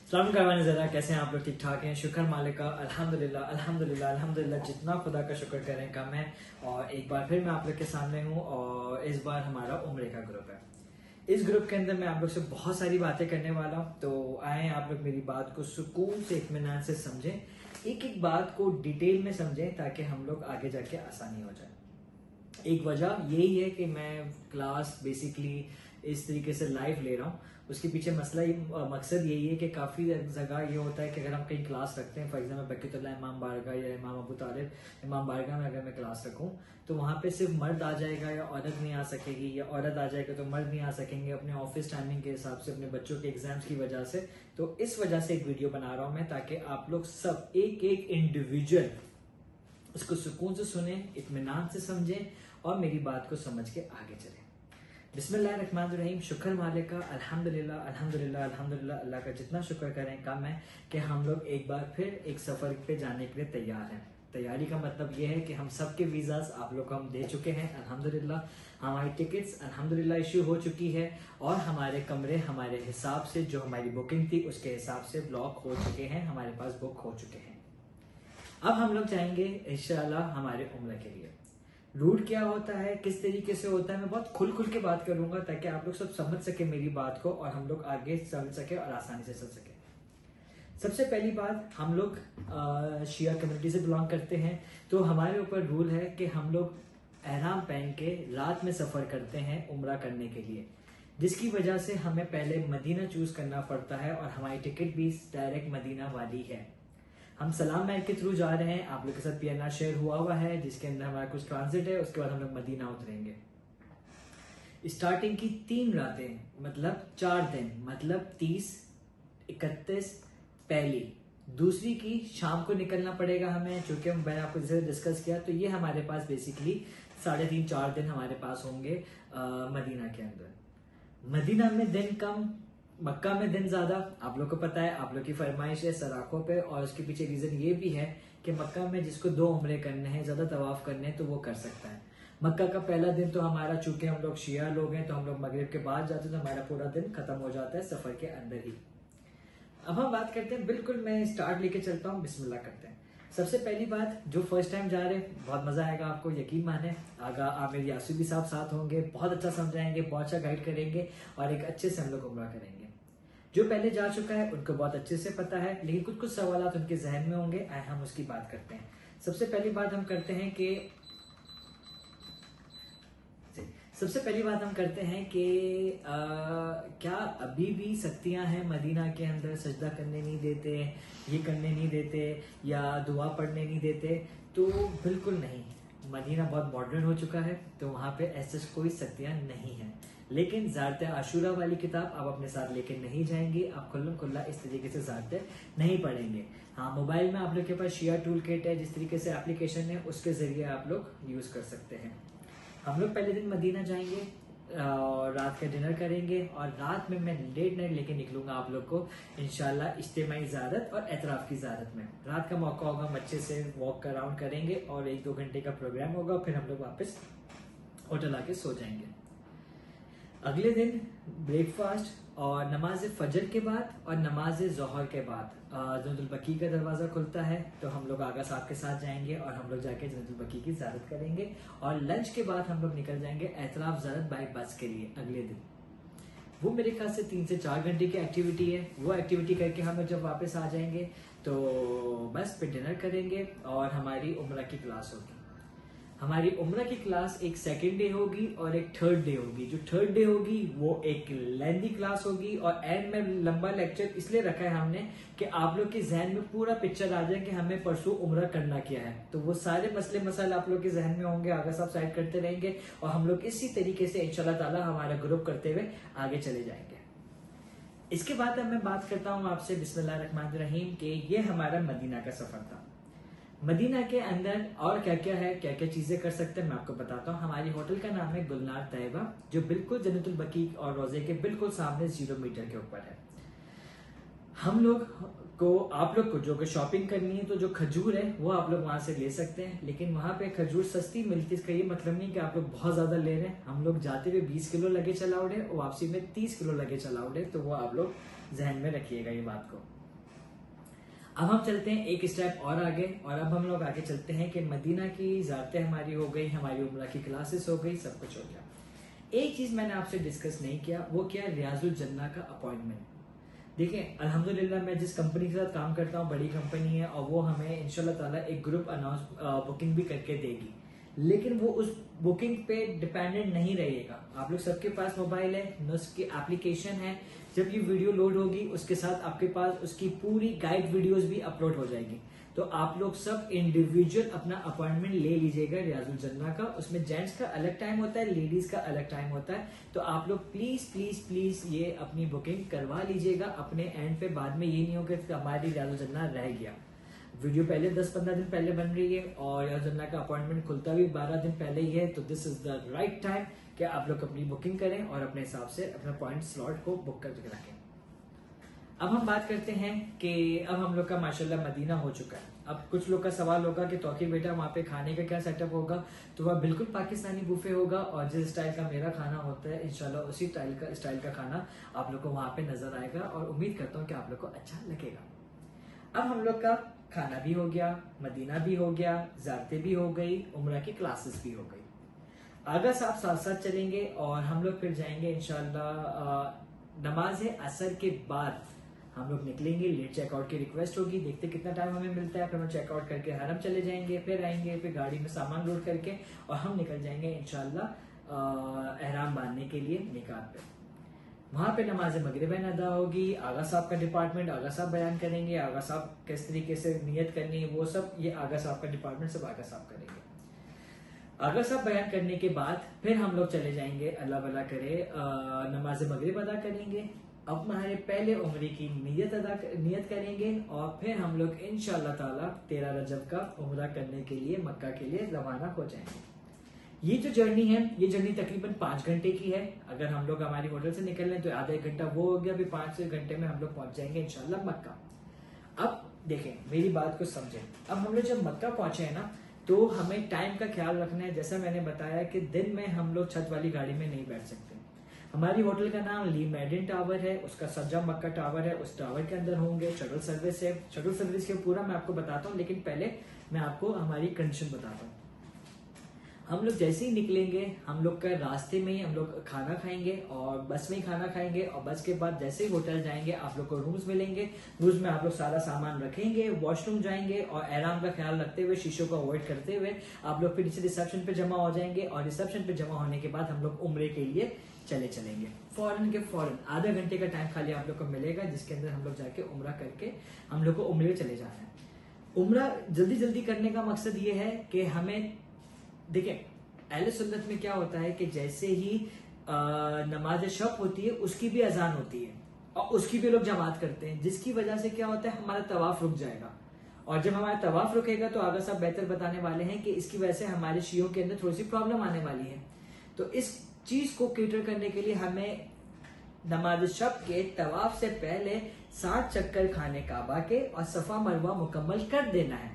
सलाम करवाने ज़रा, कैसे हैं आप लोग? ठीक ठाक हैं? शुक्र मालिक का, अल्हम्दुलिल्लाह अल्हम्दुलिल्लाह अल्हम्दुलिल्लाह। जितना खुदा का शुक्र करें कम है। और एक बार फिर मैं आप लोग के सामने हूँ और इस बार हमारा उम्रे का ग्रुप है। इस ग्रुप के अंदर मैं आप लोग से बहुत सारी बातें करने वाला हूँ, तो आए आप लोग मेरी बात को सुकून से इत्मीनान से समझें, एक एक बात को डिटेल में समझें ताकि हम लोग आगे जाके आसानी हो जाए। एक वजह यही है कि मैं क्लास बेसिकली इस तरीके से लाइव ले रहा हूँ। उसके पीछे मकसद यही है कि काफ़ी जगह ये होता है कि अगर हम कहीं क्लास रखते हैं, फॉर एग्जाम्पल बरकतुल्लाह इमाम बारगाह या इमाम अबू तालिब इमाम बारगाह में अगर मैं क्लास रखूँ तो वहाँ पे सिर्फ मर्द आ जाएगा या औरत नहीं आ सकेगी, या औरत आ जाएगा तो मर्द नहीं आ सकेंगे अपने ऑफिस टाइमिंग के हिसाब से, अपने बच्चों के एग्जाम्स की वजह से। तो इस वजह से एक वीडियो बना रहा हूँ मैं, ताकि आप लोग सब एक एक इंडिविजुअल उसको सुकून से सुने, इत्मीनान से समझें और मेरी बात को समझ के आगे चलें। बिस्मिल्लाहिर्रहमानिर्रहीम। शुक्र मालिक का, अल्हम्दुलिल्लाह अल्हम्दुलिल्लाह अल्हम्दुलिल्लाह। अल्लाह का जितना शुक्र करें कम है कि हम लोग एक बार फिर एक सफ़र पे जाने के लिए तैयार हैं। तैयारी का मतलब ये है कि हम सब के वीज़ास आप लोग को हम दे चुके हैं अल्हम्दुलिल्लाह। हमारी टिकट्स अल्हम्दुलिल्लाह इशू हो चुकी है और हमारे कमरे हमारे हिसाब से, जो हमारी बुकिंग थी उसके हिसाब से ब्लॉक हो चुके हैं, हमारे पास बुक हो चुके हैं। अब हम लोग जाएंगे इंशाल्लाह हमारे उम्र के लिए। रूट क्या होता है, किस तरीके से होता है, मैं बहुत खुल के बात करूंगा ताकि आप लोग सब समझ सके मेरी बात को और हम लोग आगे समझ सके और आसानी से चल सके। सबसे पहली बात, हम लोग शिया कम्युनिटी से बिलोंग करते हैं, तो हमारे ऊपर रूल है कि हम लोग एहराम पहन के रात में सफ़र करते हैं उम्रा करने के लिए, जिसकी वजह से हमें पहले मदीना चूज करना पड़ता है और हमारी टिकट भी डायरेक्ट मदीना वाली है। हम सलाम महल के थ्रू जा रहे हैं, आप लोग के साथ PNR शेयर हुआ है जिसके अंदर हमारा कुछ ट्रांजिट है, उसके बाद हम लोग मदीना उतरेंगे। स्टार्टिंग की 3 रातें मतलब 4 दिन, मतलब 30, 31, पहली, दूसरी की शाम को निकलना पड़ेगा हमें, चूंकि मैंने आपको जैसे डिस्कस किया। तो ये हमारे पास बेसिकली 3.5-4 दिन हमारे पास होंगे मदीना के अंदर। मदीना में दिन कम, मक्का में दिन ज्यादा। आप लोग को पता है, आप लोग की फरमाइश है सराखों पे, और उसके पीछे रीजन ये भी है कि मक्का में जिसको 2 उम्रे करने हैं, ज्यादा तवाफ करने हैं, तो वो कर सकता है। मक्का का पहला दिन तो हमारा, चूंकि हम लोग शिया लोग हैं तो हम लोग मगरिब के बाद जाते हैं, तो हमारा पूरा दिन खत्म हो जाता है सफर के अंदर ही। अब हम बात करते हैं, बिल्कुल मैं स्टार्ट लेके चलता हूँ, बिस्मिल्लाह करते हैं। सबसे पहली बात, जो फर्स्ट टाइम जा रहे हैं बहुत मजा आएगा आपको, यकीन माने। आगा आप मेरे यासूबी साहब साथ होंगे, बहुत अच्छा समझाएंगे, बहुत अच्छा गाइड करेंगे और एक अच्छे से हम लोग उम्रा करेंगे। जो पहले जा चुका है उनको बहुत अच्छे से पता है, लेकिन कुछ सवाल उनके जहन में होंगे, आए हम उसकी बात करते हैं। सबसे पहली बात हम करते हैं कि क्या अभी भी सख्तियां हैं मदीना के अंदर, सजदा करने नहीं देते, ये करने नहीं देते या दुआ पढ़ने नहीं देते? तो बिल्कुल नहीं, मदीना बहुत मॉडर्न हो चुका है, तो वहाँ पे ऐसे कोई सख्तियां नहीं है। लेकिन ज़ारत आशूरा वाली किताब आप अपने साथ लेके नहीं जाएंगे, आप खुल्लम खुल्ला इस तरीके से ज़ारत नहीं पढ़ेंगे। हाँ, मोबाइल में आप लोग के पास शिया टूल किट है, जिस तरीके से एप्लीकेशन है उसके ज़रिए आप लोग यूज़ कर सकते हैं। हम लोग पहले दिन मदीना जाएंगे और रात का डिनर करेंगे, और रात में मैं लेट नाइट लेके निकलूंगा आप लोग को इंशाल्लाह इज्तिमाई ज़ियारत और एतराफ़ की ज़ियारत में। रात का मौका होगा, हम अच्छे से वॉक अराउंड करेंगे और 1-2 घंटे का प्रोग्राम होगा, फिर हम लोग वापस होटल आके सो जाएंगे। अगले दिन ब्रेकफास्ट और नमाज फजर के बाद और नमाज ज़ोहर के बाद जन्नतुल बकी का दरवाज़ा खुलता है, तो हम लोग आगा साहब के साथ जाएंगे और हम लोग जाके जन्नतुल बकी की ज़ियारत करेंगे। और लंच के बाद हम लोग निकल जाएंगे एतराफ़ ज़ियारत बाय बस के लिए अगले दिन। वो मेरे ख्याल से 3 से 4 घंटे की एक्टिविटी है। वो एक्टिविटी करके हम लोग जब वापस आ जाएंगे तो बस पे डिनर करेंगे और हमारी उम्रा की क्लास होगी। हमारी उम्रा की क्लास एक सेकेंड डे होगी और एक थर्ड डे होगी। जो थर्ड डे होगी वो एक लेंदी क्लास होगी, और एंड में लंबा लेक्चर इसलिए रखा है हमने कि आप लोग के जहन में पूरा पिक्चर आ जाए कि हमें परसों उम्रा करना क्या है। तो वो सारे मसले मसाइल आप लोग के जहन में होंगे, आगे सब साइड करते रहेंगे और हम लोग इसी तरीके से इंशाल्लाह ताला हमारा ग्रुप करते हुए आगे चले जाएंगे। इसके बाद अब मैं बात करता हूँ आपसे बिस्मिल्लाहिर्रहमानिर्रहीम कि ये हमारा मदीना का सफर था। मदीना के अंदर और क्या क्या है, क्या क्या चीजें कर सकते हैं, मैं आपको बताता हूँ। हमारी होटल का नाम है गुलनार तैयबा, जो बिल्कुल जन्नतुल बकी और रोजे के बिल्कुल सामने 0 मीटर के ऊपर है। हम लोग को, आप लोग को जो कि शॉपिंग करनी है तो जो खजूर है वो आप लोग वहां से ले सकते हैं, लेकिन वहां पे खजूर सस्ती मिलती है। इसका ये मतलब नहीं कि आप लोग बहुत ज्यादा ले रहे हैं। हम लोग जाते हुए 20 किलो लगे चला उड़े और वापसी में 30 किलो लगे चला उड़े, तो वो आप लोग जहन में रखिएगा ये बात को। अब हम चलते हैं एक स्टेप और आगे, और अब हम लोग आगे चलते हैं कि मदीना की ज़ियारतें हमारी हो गई, हमारी उम्रा की क्लासेस हो गई, सब कुछ हो गया। एक चीज़ मैंने आपसे डिस्कस नहीं किया, वो क्या, रियाजुल जन्ना का अपॉइंटमेंट। देखिए अल्हम्दुलिल्लाह मैं जिस कंपनी के साथ काम करता हूँ बड़ी कंपनी है, और वो हमें इंशाल्लाह ताला एक ग्रुप अनाउंस बुकिंग भी करके देगी, लेकिन वो उस बुकिंग पे डिपेंडेंट नहीं रहेगा। आप लोग सबके पास मोबाइल है, नुस्ख की एप्लीकेशन है, जब ये वीडियो लोड होगी उसके साथ आपके पास उसकी पूरी गाइड वीडियोस भी अपलोड हो जाएगी। तो आप लोग सब इंडिविजुअल अपना अपॉइंटमेंट ले लीजिएगा रियाजुल जन्ना का। उसमें जेंट्स का अलग टाइम होता है, लेडीज का अलग टाइम होता है। तो आप लोग प्लीज प्लीज प्लीज ये अपनी बुकिंग करवा लीजिएगा अपने एंड पे। बाद में ये नहीं हो कि हमारी रियाजुल जन्ना रह गया। वीडियो पहले 10-15 दिन पहले बन रही है और रियाजुल जन्ना का अपॉइंटमेंट खुलता भी 12 दिन पहले ही है। तो this is the right time कि आप लोग अपनी बुकिंग करें और अपने हिसाब से अपना पॉइंट स्लॉट को बुक करके रखें। अब हम बात करते हैं कि अब हम लोग का माशाल्लाह मदीना हो चुका है। अब कुछ लोग का सवाल होगा कि तौकीर बेटा वहाँ पे खाने का क्या सेटअप होगा। तो वह बिल्कुल पाकिस्तानी बुफे होगा, और जिस स्टाइल का मेरा खाना होता है इंशाल्लाह उसी स्टाइल का खाना आप लोग को वहाँ पे नजर आएगा, और उम्मीद करता हूँ कि आप लोग को अच्छा लगेगा। अब हम लोग का खाना भी हो गया, मदीना भी हो गया, ज़ियारतें भी हो गई, उम्रा की क्लासेस भी हो गई। अगर आप साथ साथ चलेंगे और हम लोग फिर जाएंगे इंशाल्लाह नमाज असर के बाद हम लोग निकलेंगे। लेट चेकआउट की रिक्वेस्ट होगी, देखते कितना टाइम हमें मिलता है। फिर हम चेकआउट करके हरम चले जाएंगे, फिर आएंगे, फिर गाड़ी में सामान लोड करके और हम निकल जाएंगे इंशाल्लाह एहराम बांधने के लिए निकात पे। वहां पे नमाज मगरिबैन अदा होगी। आगा साहब का डिपार्टमेंट, आगा साहब बयान करेंगे। आगा साहब किस तरीके से नियत करनी है वो सब ये आगा साहब का डिपार्टमेंट सब आगा साहब करेंगे। आगा साहब बयान करने के बाद फिर हम लोग चले जाएंगे, अल्लाह भला करे, नमाज मगरिब अदा करेंगे। अब हमारे पहले उम्रे की नियत करेंगे और फिर हम लोग इंशाअल्लाह ताला 13 रजब का उम्रा करने के लिए मक्का के लिए रवाना हो जाएंगे। ये जो जर्नी है, ये जर्नी तकरीबन 5 घंटे की है। अगर हम लोग हमारी होटल से निकल रहे हैं तो आधा 1 घंटा वो हो गया, अभी 5 घंटे में हम लोग पहुंच जाएंगे इंशाल्लाह मक्का। अब देखें मेरी बात को समझें। अब हम लोग जब मक्का पहुंचे हैं ना, तो हमें टाइम का ख्याल रखना है। जैसा मैंने बताया कि दिन में हम लोग छत वाली गाड़ी में नहीं बैठ सकते। हमारी होटल का नाम ली मेडिन टावर है, उसका सज्जा मक्का टावर है। उस टावर के अंदर होंगे शटल सर्विस है। शटल सर्विस के पूरा मैं आपको बताता हूँ, लेकिन पहले मैं आपको हमारी कंडीशन बताता हूँ। हम लोग जैसे ही निकलेंगे, हम लोग का रास्ते में ही हम लोग खाना खाएंगे और बस में ही खाना खाएंगे, और बस के बाद जैसे ही होटल जाएंगे आप लोग को रूम्स मिलेंगे। रूम्स में आप लोग सारा सामान रखेंगे, वॉशरूम जाएंगे और आराम का ख्याल रखते हुए, शीशों को अवॉइड करते हुए आप लोग फिर नीचे रिसेप्शन पे जमा हो जाएंगे। और रिसेप्शन पे जमा होने के बाद हम लोग उम्रे के लिए चलेंगे। फौरन आधा घंटे का टाइम खाली आप लोग को मिलेगा, जिसके अंदर हम लोग जाके उम्रा करके हम लोग को उम्रे चले जाना है। उम्रा जल्दी करने का मकसद ये है कि हमें देखिए अहले सुन्नत में क्या होता है कि जैसे ही नमाज शब होती है उसकी भी अजान होती है और उसकी भी लोग जमात करते हैं, जिसकी वजह से क्या होता है हमारा तवाफ रुक जाएगा। और जब हमारा तवाफ रुकेगा तो आगे सब बेहतर बताने वाले हैं कि इसकी वजह से हमारे शियों के अंदर थोड़ी सी प्रॉब्लम आने वाली है। तो इस चीज को कैटर करने के लिए हमें नमाज शब के तवाफ से पहले 60 चक्कर खाने काबा के और सफा मरवा मुकम्मल कर देना है।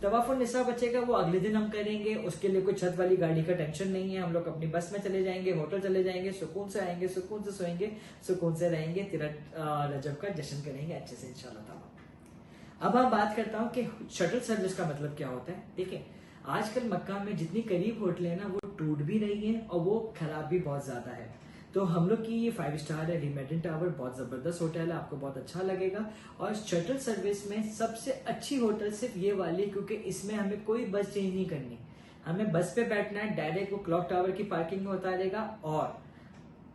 तवाफ निसा बचेगा वो अगले दिन हम करेंगे, उसके लिए कोई छत वाली गाड़ी का टेंशन नहीं है। हम लोग अपनी बस में चले जाएंगे, होटल चले जाएंगे, सुकून से आएंगे, सुकून से सोएंगे, सुकून से रहेंगे, 13 रजब का जश्न करेंगे अच्छे से इंशाल्लाह ताला। अब हम बात करता हूँ कि शटल सर्विस का मतलब क्या होता है। देखिए आजकल मक्का में जितनी करीब होटलें हैं ना वो टूट भी रही हैं और वो खराब भी बहुत ज्यादा है। तो हम लोग की ये 5 स्टार है, रीमेडिन टावर, बहुत जबरदस्त होटल है, आपको बहुत अच्छा लगेगा। और शटल सर्विस में सबसे अच्छी होटल सिर्फ ये वाली, क्योंकि इसमें हमें कोई बस चेंज नहीं करनी। हमें बस पे बैठना है, डायरेक्ट वो क्लॉक टावर की पार्किंग में उतारेगा और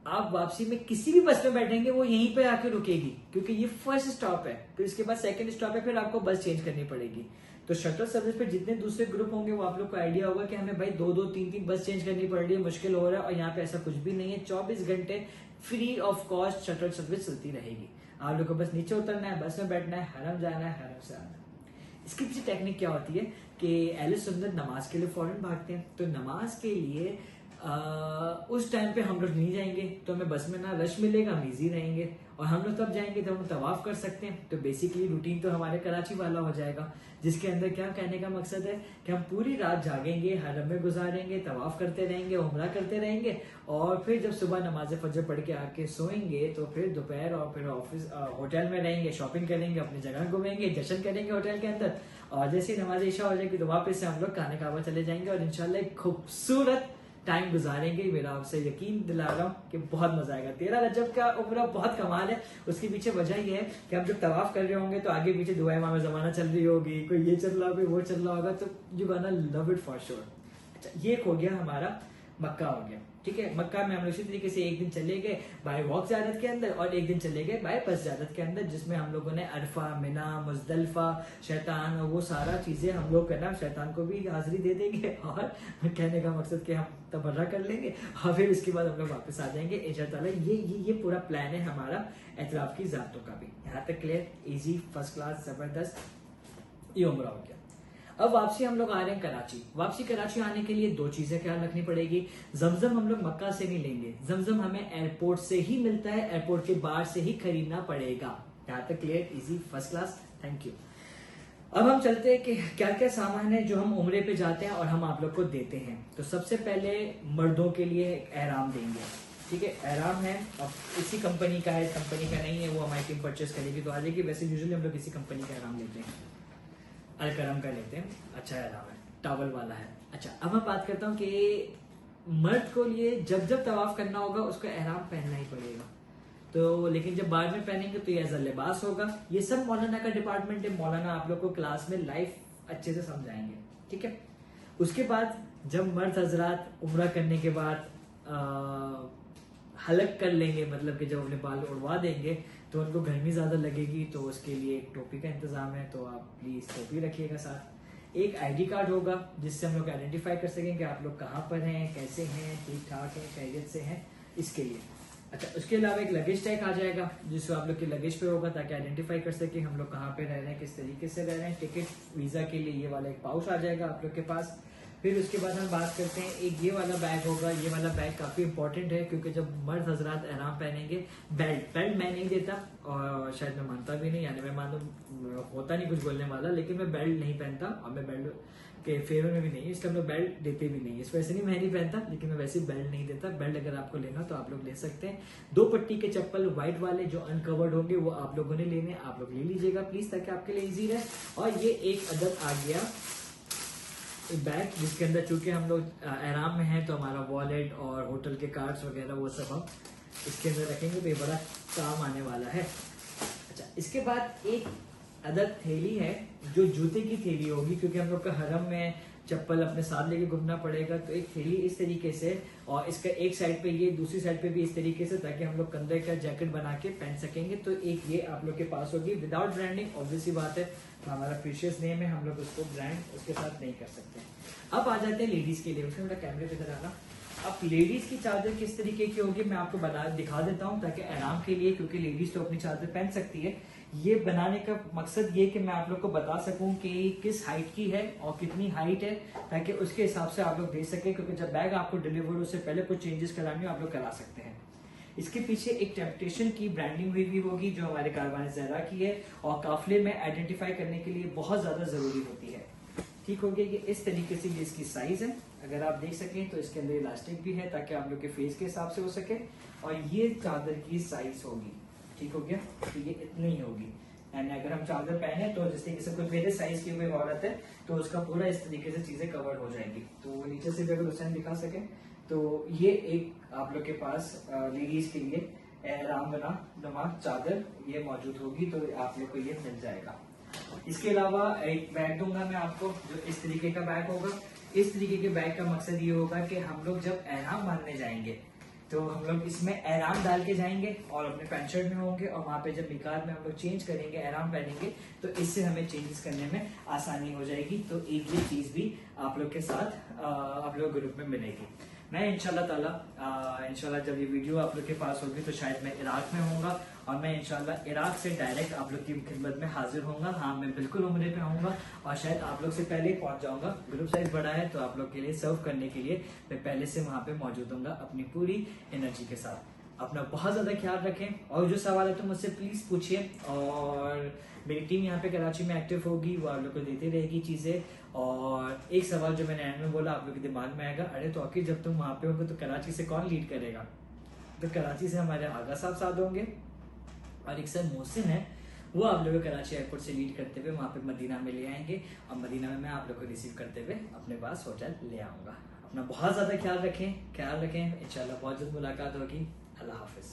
आप वापसी में किसी भी बस में बैठेंगे वो यहीं पे आके रुकेगी, क्योंकि ये फर्स्ट स्टॉप है। फिर इसके बाद सेकंड स्टॉप है, फिर आपको बस चेंज करनी पड़ेगी। तो शटल सर्विस पे जितने दूसरे ग्रुप होंगे वो आप लोग को आइडिया होगा कि हमें भाई 2-2, 3-3 बस चेंज करनी पड़ रही है, मुश्किल हो रहा है। और यहाँ पे ऐसा कुछ भी नहीं है, 24 घंटे free of cost shuttle service चलती रहेगी। आप लोग को बस नीचे उतरना है, बस में बैठना है, हरम जाना है, हरम से आना है। इसके पीछे टेक्निक क्या होती है कि अहले सुन्नत नमाज के लिए फौरन भागते हैं। तो नमाज के लिए उस टाइम पे हम लोग नहीं जाएंगे तो हमें बस में ना रश मिलेगा, हम इजी रहेंगे। और हम लोग तब जाएंगे तो हम तवाफ कर सकते हैं। तो बेसिकली रूटीन तो हमारे कराची वाला हो जाएगा, जिसके अंदर क्या कहने का मकसद है कि हम पूरी रात जागेंगे, हरम में गुजारेंगे, तवाफ करते रहेंगे, उम्रा करते रहेंगे, और फिर जब सुबह नमाज फजर पढ़ के आके सोएंगे तो फिर दोपहर और फिर ऑफिस होटल में रहेंगे, शॉपिंग करेंगे, अपनी जगह घूमेंगे, जश्न करेंगे होटल के अंदर, और जैसे ही नमाज इशा हो जाएगी तो वापस से हम लोग खाने काबा चले जाएंगे और इंशाल्लाह एक खूबसूरत टाइम गुजारेंगे। मेरा आपसे यकीन दिला रहा हूँ कि बहुत मजा आएगा। 13 रजब का उम्रा बहुत कमाल है। उसके पीछे वजह ये है कि हम जब तवाफ कर रहे होंगे तो आगे पीछे दुआ इमाम जमाना चल रही होगी, कोई ये चल रहा होगा, वो चल रहा होगा, तो you gonna love it for sure. अच्छा, ये हो गया हमारा मक्का हो गया, ठीक है। मक्का में हम लोग इसी तरीके से एक दिन चले गए बाय वॉक ज़ियारत के अंदर और एक दिन चले गए बाय बस ज़ियारत के अंदर, जिसमें हम लोगों ने अरफा, मिना, मुजदलफा, शैतान और वो सारा चीजें हम लोग करना, शैतान को भी हाजिरी दे देंगे और कहने का मकसद कि हम तबर्रा कर लेंगे और फिर उसके बाद हम लोग वापस आ जाएंगे इंशाअल्लाह। ये पूरा प्लान है हमारा एतराफ की ज़ातों का भी। यहाँ तक क्लियर, इजी, फर्स्ट क्लास, जबरदस्त, ये उम्रा हो गया। अब वापसी हम लोग आ रहे हैं कराची। वापसी कराची आने के लिए दो चीजें ख्याल रखनी पड़ेगी। जमजम हम लोग मक्का से नहीं लेंगे, जमजम हमें एयरपोर्ट से ही मिलता है, एयरपोर्ट के बाहर से ही खरीदना पड़ेगा। यहाँ तक clear, easy, first class, thank you. अब हम चलते हैं कि क्या क्या सामान है जो हम उम्रे पे जाते हैं और हम आप लोग को देते हैं। तो सबसे पहले मर्दों के लिए एहराम देंगे, ठीक है। एहराम है, अब इसी कंपनी का है, कंपनी का नहीं है, वो हमारी टीम परचेस करेगी तो आ जाएगी। वैसे यूजुअली हम लोग इसी कंपनी का एहराम लेते हैं, अलकरम का लेते हैं। अच्छा एहराम है, टावल वाला है। अच्छा, अब मैं बात करता हूँ कि मर्द को लिए जब जब तवाफ करना होगा उसको एहराम पहनना ही पड़ेगा। तो लेकिन जब बाद में पहनेंगे तो ये एज अ लिबास होगा। ये सब मौलाना का डिपार्टमेंट है, मौलाना आप लोग को क्लास में लाइफ अच्छे से समझाएंगे, ठीक है। उसके बाद जब मर्द हजरात उम्रा करने के बाद हलक कर लेंगे, मतलब कि जब अपने बाल उड़वा देंगे तो उनको गर्मी ज्यादा लगेगी, तो उसके लिए एक टोपी का इंतजाम है, तो आप प्लीज टोपी रखिएगा साथ। एक आईडी कार्ड होगा जिससे हम लोग आइडेंटिफाई कर सकें कि आप लोग कहाँ पर हैं, कैसे हैं, ठीक ठाक हैं, खैरियत से हैं, इसके लिए। अच्छा, उसके अलावा एक लगेज टैग आ जाएगा जिसको आप लोग के लगेज पे होगा ताकि आइडेंटिफाई कर सके हम लोग कहाँ पे रह रहे हैं, किस तरीके से रह रहे हैं। टिकट वीजा के लिए ये वाला एक पाउच आ जाएगा आप लोग के पास। फिर उसके बाद हम बात करते हैं, एक ये वाला बैग होगा। ये वाला बैग काफी इंपॉर्टेंट है क्योंकि जब मर्द हजरात एहराम पहनेंगे, बेल्ट मैं नहीं देता और शायद मैं मानता भी नहीं, यानी मैं मानो होता नहीं कुछ बोलने वाला, लेकिन मैं बेल्ट नहीं पहनता और मैं बेल्ट के फेवर में भी नहीं है, इसलिए हम लोग बेल्ट देते भी नहीं है। इस वजह से नहीं, मैं नहीं पहनता, लेकिन मैं वैसे बेल्ट नहीं देता। बेल्ट अगर आपको लेना तो आप लोग ले सकते हैं। 2 पट्टी के चप्पल व्हाइट वाले जो अनकवर्ड होंगे वो आप लोगों ने लेने, आप लोग ले लीजिएगा प्लीज, ताकि आपके लिए इजी रहे। और ये एक अदद आ गया बैग जिसके अंदर चूंकि हम लोग एहराम में हैं तो हमारा वॉलेट और होटल के कार्ड्स वगैरह वो सब हम इसके अंदर रखेंगे, तो ये बड़ा काम आने वाला है। अच्छा, इसके बाद एक अदद थैली है जो जूते की थैली होगी, क्योंकि हम लोग का हरम में चप्पल अपने साथ लेके घूमना पड़ेगा। तो एक थैली इस तरीके से, और इसका एक साइड पे ये, दूसरी साइड पे भी इस तरीके से, ताकि हम लोग कंधे का जैकेट बना के पहन सकेंगे। तो एक ये आप लोग के पास होगी विदाउट ब्रांडिंग, ऑब्वियसली बात है, हमारा प्रीशियस नेम है, हम लोग उसको ब्रांड उसके साथ नहीं कर सकते। अब आ जाते हैं लेडीज के लिए। उसमें मेरा कैमरे पे इधर आना। अब लेडीज की चादर किस तरीके की होगी मैं आपको दिखा देता हूँ, ताकि आराम के लिए, क्योंकि लेडीज तो अपनी चादर पहन सकती है। ये बनाने का मकसद ये कि मैं आप लोग को बता सकूं कि किस हाइट की है और कितनी हाइट है, ताकि उसके हिसाब से आप लोग दे सके, क्योंकि जब बैग आपको डिलीवर हो उससे पहले कुछ चेंजेस करानी हो आप लोग करा सकते हैं। इसके पीछे एक टेम्पटेशन की ब्रांडिंग हुई होगी जो हमारे कारवान ज़हरा की है और काफिले में आइडेंटिफाई करने के लिए बहुत ज्यादा जरूरी होती है। ठीक हो गया। ये इस तरीके से ये इसकी साइज है, अगर आप देख सकें तो इसके अंदर इलास्टिक भी है ताकि आप लोग के फेस के हिसाब से हो सके, और ये चादर की साइज होगी। ठीक हो गया, तो ये इतनी ही होगी। एंड अगर हम चादर पहने तो जिस तरीके से कोई मेरे साइज की हुई औरत है तो उसका पूरा इस तरीके से चीजें कवर हो जाएंगी। तो नीचे से भी अगर हुसैन दिखा सके तो ये एक आप लोग के पास लेडीज के लिए एहराम बना नुमा चादर ये मौजूद होगी, तो आप लोग को ये मिल जाएगा। इसके अलावा एक बैग दूंगा मैं आपको जो इस तरीके का बैग होगा। इस तरीके के बैग का मकसद ये होगा कि हम लोग जब एहराम बांधने जाएंगे तो हम लोग इसमें एहराम डाल के जाएंगे और अपने पैंट शर्ट में होंगे, और वहां पे जब निकाल में हम लोग चेंज करेंगे एहराम पहनेंगे तो इससे हमें चेंजेस करने में आसानी हो जाएगी। तो एक ये चीज भी आप लोग के साथ आप लोग ग्रुप में मिलेगी। मैं इंशाल्लाह ताला इंशाल्लाह जब ये वीडियो आप लोग के पास होगी तो शायद मैं इराक में होऊंगा और मैं इंशाल्लाह इराक से डायरेक्ट आप लोग की खिदमत में हाजिर होऊंगा। हाँ, मैं बिल्कुल उम्रे पे आऊंगा और शायद आप लोग से पहले ही पहुंच जाऊंगा। ग्रुप साइज बड़ा है तो आप लोग के लिए सर्व करने के लिए मैं पहले से वहां पे मौजूद हूँ अपनी पूरी एनर्जी के साथ। अपना बहुत ज्यादा ख्याल रखें और जो सवाल है तो मुझसे प्लीज पूछिए और मेरी टीम यहाँ पे कराची में एक्टिव होगी, वो आप लोग को देती रहेगी चीजें। और एक सवाल जो मैंने एंड में बोला आप लोग के दिमाग में आएगा, अरे तो आखिर जब तुम वहां पे होंगे तो कराची से कौन लीड करेगा? तो कराची से हमारे आगा साहब साथ होंगे और एक सर मोहसिन है, वो आप लोगों को कराची एयरपोर्ट से लीड करते हुए वहां पे मदीना में ले आएंगे और मदीना में मैं आप लोग को रिसीव करते हुए अपने पास होटल ले आऊंगा। अपना बहुत ज्यादा ख्याल रखें इंशाल्लाह बहुत जल्द मुलाकात होगी। अल्लाह हाफिज।